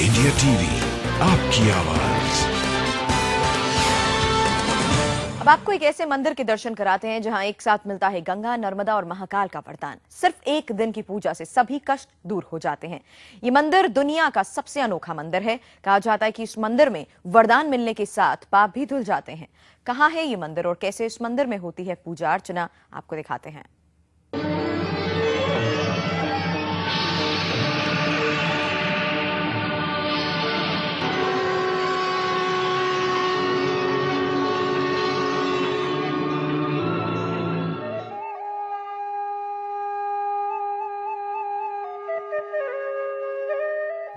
India TV, आपकी आवाज। अब आपको एक ऐसे मंदिर के दर्शन कराते हैं जहां एक साथ मिलता है गंगा, नर्मदा और महाकाल का वरदान। सिर्फ एक दिन की पूजा से सभी कष्ट दूर हो जाते हैं। ये मंदिर दुनिया का सबसे अनोखा मंदिर है। कहा जाता है कि इस मंदिर में वरदान मिलने के साथ पाप भी धुल जाते हैं। कहां है ये मंदिर और कैसे इस मंदिर में होती है पूजा अर्चना, आपको दिखाते हैं।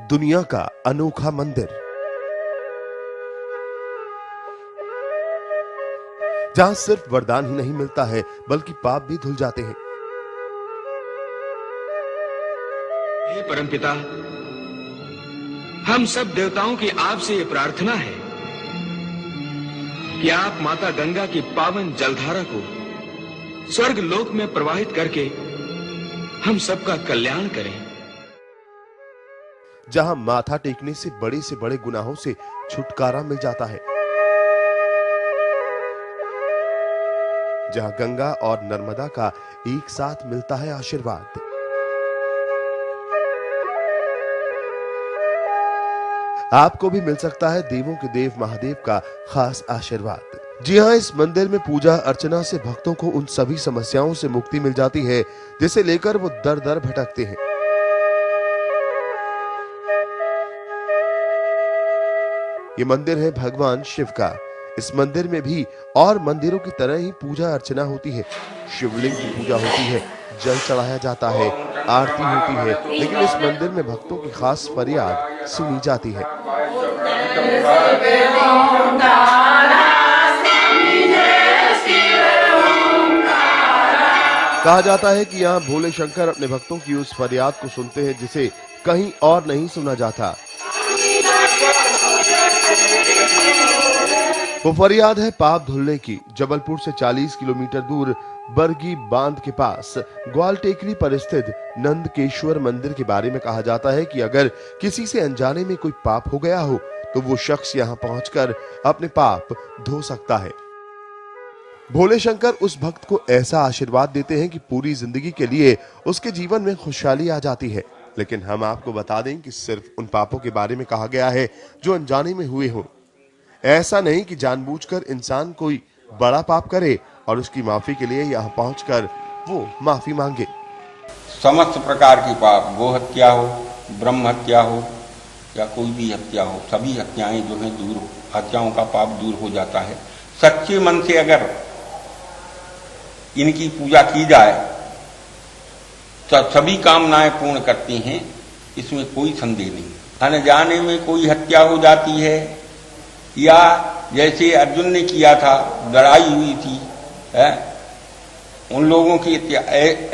दुनिया का अनोखा मंदिर, जहां सिर्फ वरदान ही नहीं मिलता है बल्कि पाप भी धुल जाते हैं। हे परमपिता, हम सब देवताओं की आपसे ये प्रार्थना है कि आप माता गंगा की पावन जलधारा को स्वर्ग लोक में प्रवाहित करके हम सबका कल्याण करें। जहां माथा टेकने से बड़े गुनाहों से छुटकारा मिल जाता है, जहां गंगा और नर्मदा का एक साथ मिलता है आशीर्वाद। आपको भी मिल सकता है देवों के देव महादेव का खास आशीर्वाद। जी हां, इस मंदिर में पूजा अर्चना से भक्तों को उन सभी समस्याओं से मुक्ति मिल जाती है जिसे लेकर वो दर दर भटकते हैं। ये मंदिर है भगवान शिव का। इस मंदिर में भी और मंदिरों की तरह ही पूजा अर्चना होती है। शिवलिंग की पूजा होती है, जल चढ़ाया जाता है, आरती होती है, लेकिन इस मंदिर में भक्तों की खास फरियाद सुनी जाती है। कहा जाता है कि यहाँ भोले शंकर अपने भक्तों की उस फरियाद को सुनते हैं जिसे कहीं और नहीं सुना जाता। वो फरियाद है पाप धुलने की। जबलपुर से 40 किलोमीटर दूर बरगी बांध के पास ग्वाल टेकरी पर स्थित नंदकेश्वर मंदिर के बारे में कहा जाता है कि अगर किसी से अनजाने में कोई पाप हो गया हो तो वो शख्स यहाँ पहुंचकर अपने पाप धो सकता है। भोले शंकर उस भक्त को ऐसा आशीर्वाद देते हैं कि पूरी जिंदगी के लिए उसके जीवन में खुशहाली आ जाती है। लेकिन हम आपको बता दें कि सिर्फ उन पापों के बारे में कहा गया है जो अनजाने में हुए हो। ऐसा नहीं कि जानबूझकर इंसान कोई बड़ा पाप करे और उसकी माफी के लिए यहाँ पहुंचकर वो माफी मांगे। समस्त प्रकार के पाप, गो हत्या हो, ब्रह्म हत्या हो या कोई भी हत्या हो, सभी हत्याएं जो है दूर, हत्याओं का पाप दूर हो जाता है। सच्चे मन से अगर इनकी पूजा की जाए तो सभी कामनाएं पूर्ण करती हैं, इसमें कोई संदेह नहीं। अनजाने में कोई हत्या हो जाती है या जैसे अर्जुन ने किया था, लड़ाई हुई थी, उन लोगों की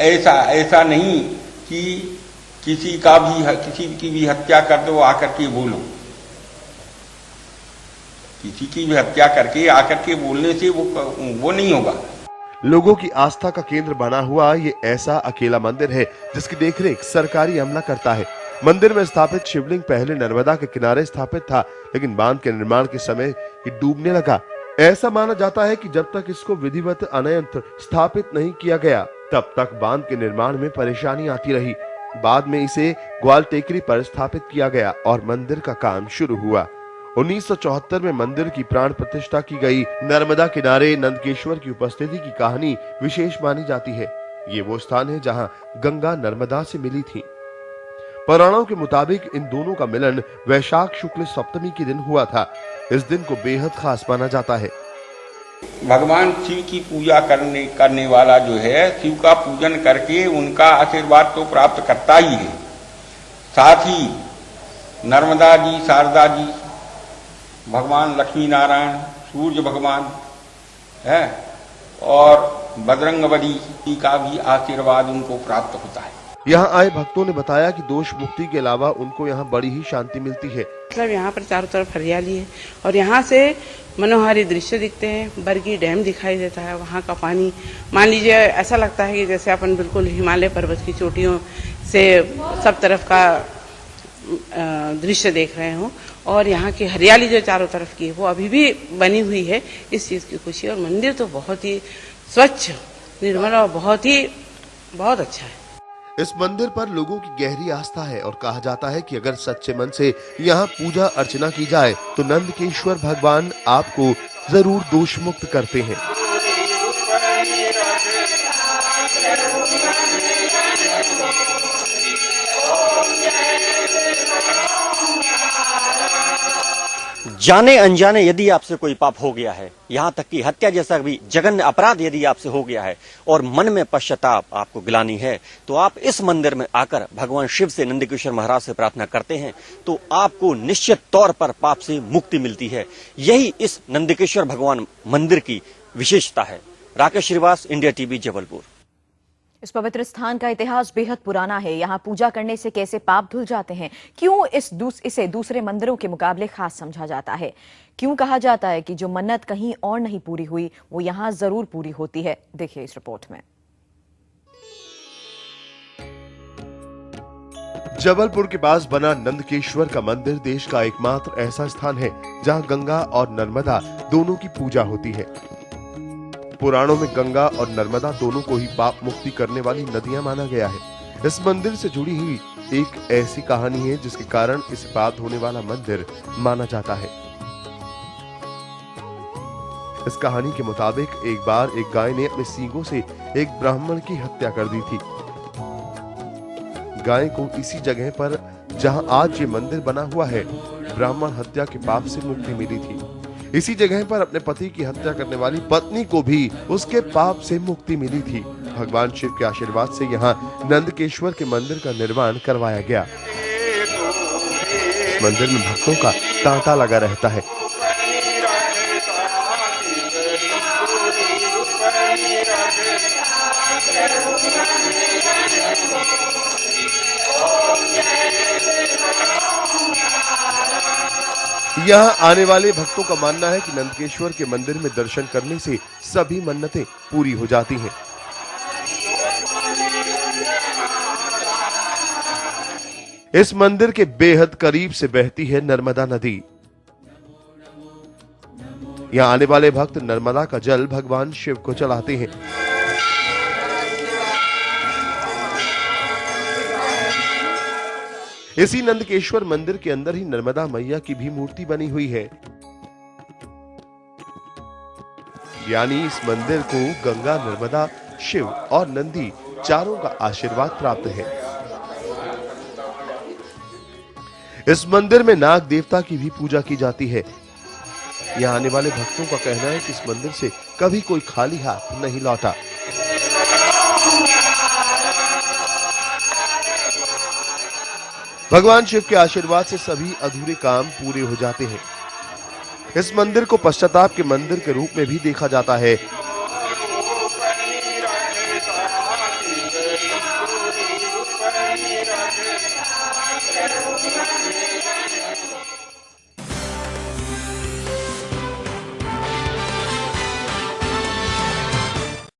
ऐसा नहीं कि किसी की भी हत्या कर दो आकर के बोलो। किसी की भी हत्या करके आकर के बोलने से वो नहीं होगा। लोगों की आस्था का केंद्र बना हुआ ये ऐसा अकेला मंदिर है जिसकी देखरेख सरकारी अमला करता है। मंदिर में स्थापित शिवलिंग पहले नर्मदा के किनारे स्थापित था, लेकिन बांध के निर्माण के समय ये डूबने लगा। ऐसा माना जाता है कि जब तक इसको विधिवत अन्यंत्र स्थापित नहीं किया गया तब तक बांध के निर्माण में परेशानी आती रही। बाद में इसे ग्वाल टेकरी पर स्थापित किया गया और मंदिर का काम शुरू हुआ। 1974 में मंदिर की प्राण प्रतिष्ठा की गई। नर्मदा किनारे नंदकेश्वर की उपस्थिति की कहानी विशेष मानी जाती है। ये वो स्थान है जहां गंगा नर्मदा से मिली थी। पुराणों के मुताबिक इन दोनों का मिलन वैशाख शुक्ल सप्तमी के दिन हुआ था। इस दिन को बेहद खास माना जाता है। भगवान शिव की पूजा करने वाला जो है, शिव का पूजन करके उनका आशीर्वाद तो प्राप्त करता ही है। साथ ही नर्मदा जी, शारदा जी, भगवान लक्ष्मी नारायण, सूर्य भगवान है और बजरंगबली का भी आशीर्वाद उनको प्राप्त होता है। यहाँ आए भक्तों ने बताया कि दोष मुक्ति के अलावा उनको यहाँ बड़ी ही शांति मिलती है। मतलब यहाँ पर चारों तरफ हरियाली है और यहाँ से मनोहारी दृश्य दिखते हैं। बरगी डैम दिखाई देता है, वहाँ का पानी मान लीजिए ऐसा लगता है कि जैसे अपन बिल्कुल हिमालय पर्वत की चोटियों से सब तरफ का दृश्य देख रहे हूँ और यहाँ की हरियाली जो चारों तरफ की है वो अभी भी बनी हुई है, इस चीज़ की खुशी। और मंदिर तो बहुत ही स्वच्छ, निर्मल और बहुत अच्छा है। इस मंदिर पर लोगों की गहरी आस्था है और कहा जाता है कि अगर सच्चे मन से यहाँ पूजा अर्चना की जाए तो नंदकेश्वर भगवान आपको जरूर दोष मुक्त करते हैं। जाने अनजाने यदि आपसे कोई पाप हो गया है, यहाँ तक कि हत्या जैसा भी जघन्य अपराध यदि आपसे हो गया है और मन में पश्चाताप आपको गिलानी है, तो आप इस मंदिर में आकर भगवान शिव से, नंदकिशोर महाराज से प्रार्थना करते हैं तो आपको निश्चित तौर पर पाप से मुक्ति मिलती है। यही इस नंदकिशोर भगवान मंदिर की विशेषता है। Rakesh Shrivas, India TV, Jabalpur. इस पवित्र स्थान का इतिहास बेहद पुराना है। यहाँ पूजा करने से कैसे पाप धुल जाते हैं, क्यों इसे दूसरे मंदिरों के मुकाबले खास समझा जाता है, क्यों कहा जाता है कि जो मन्नत कहीं और नहीं पूरी हुई वो यहाँ जरूर पूरी होती है, देखिए इस रिपोर्ट में। जबलपुर के पास बना नंदकेश्वर का मंदिर देश का एकमात्र ऐसा स्थान है जहाँ गंगा और नर्मदा दोनों की पूजा होती है। पुराणों में गंगा और नर्मदा दोनों को ही पाप मुक्ति करने वाली नदियां माना गया है। इस मंदिर से जुड़ी हुई एक ऐसी कहानी है जिसके कारण इसे पाप धोने वाला मंदिर माना जाता है। इस कहानी के मुताबिक एक बार एक गाय ने अपने सींगों से एक ब्राह्मण की हत्या कर दी थी। गाय को इसी जगह पर जहां आज ये मंदिर बना हुआ है, ब्राह्मण हत्या के पाप से मुक्ति मिली थी। इसी जगह पर अपने पति की हत्या करने वाली पत्नी को भी उसके पाप से मुक्ति मिली थी। भगवान शिव के आशीर्वाद से यहाँ नंदकेश्वर के मंदिर का निर्माण करवाया गया। मंदिर में भक्तों का तांता लगा रहता है। यहाँ आने वाले भक्तों का मानना है कि नंदकेश्वर के मंदिर में दर्शन करने से सभी मन्नतें पूरी हो जाती हैं। इस मंदिर के बेहद करीब से बहती है नर्मदा नदी। यहाँ आने वाले भक्त नर्मदा का जल भगवान शिव को चढ़ाते हैं। इसी नंदकेश्वर मंदिर के अंदर ही नर्मदा मैया की भी मूर्ति बनी हुई है। यानी इस मंदिर को गंगा, नर्मदा, शिव और नंदी चारों का आशीर्वाद प्राप्त है। इस मंदिर में नाग देवता की भी पूजा की जाती है। यहाँ आने वाले भक्तों का कहना है कि इस मंदिर से कभी कोई खाली हाथ नहीं लौटा। भगवान शिव के आशीर्वाद से सभी अधूरे काम पूरे हो जाते हैं। इस मंदिर को पश्चाताप के मंदिर के रूप में भी देखा जाता है।